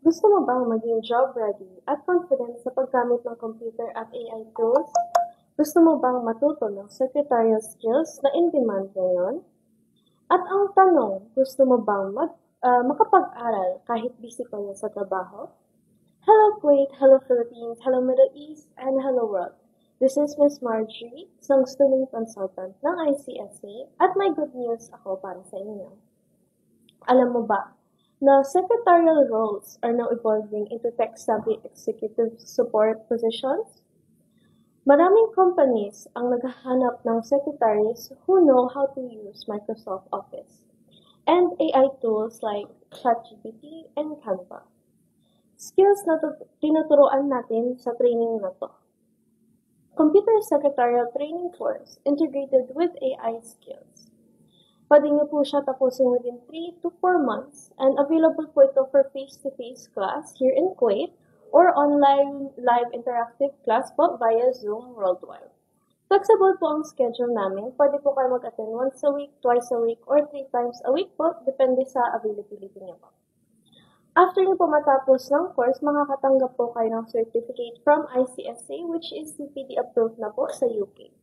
Gusto mo bang maging job-ready at confident sa paggamit ng computer at AI tools? Gusto mo bang matuto ng secretarial skills na in-demand ngayon? At ang tanong, gusto mo bang makapag-aral kahit busy kayo sa trabaho? Hello Kuwait, hello Philippines, hello Middle East, and hello world. This is Miss Marjorie, isang student consultant ng ICSA at may good news ako para sa inyo. Alam mo ba na secretarial roles are now evolving into tech-savvy executive support positions? Maraming companies ang naghahanap ng secretaries who know how to use Microsoft Office and AI tools like ChatGPT and Canva. Skills na tinuturuan natin sa training na to. Computer Secretarial Training Course integrated with AI skills. Pwede niyo po siya tapusin within 3 to 4 months and available po ito for face-to-face class here in Kuwait or online live interactive class po via Zoom worldwide. Flexible po ang schedule namin. Pwede po kayo mag-attend once a week, twice a week, or 3 times a week po, depende sa availability niyo po. After niyo po matapos ng course, makakatanggap po kayo ng certificate from ICSA which is CPD approved na po sa UK.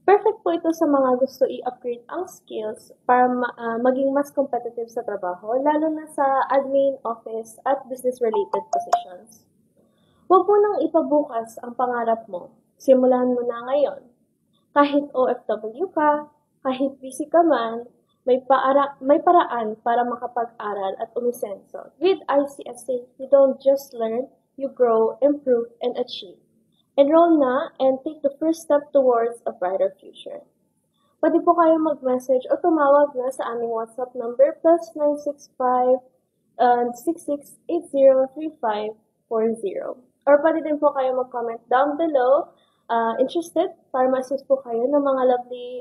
Perfect po ito sa mga gusto i-upgrade ang skills para maging mas competitive sa trabaho, lalo na sa admin, office, at business-related positions. Huwag mo nang ipabukas ang pangarap mo. Simulan mo na ngayon. Kahit OFW ka, kahit busy ka man, may paraan para makapag-aral at umisenso. With ICSA, you don't just learn, you grow, improve, and achieve. Enroll na and take the first step towards a brighter future. Pwede po kayo mag-message o tumawag na sa aming WhatsApp number +965 66803540. Or pwede din po kayo mag-comment down below interested para ma-assist po kayo ng mga lovely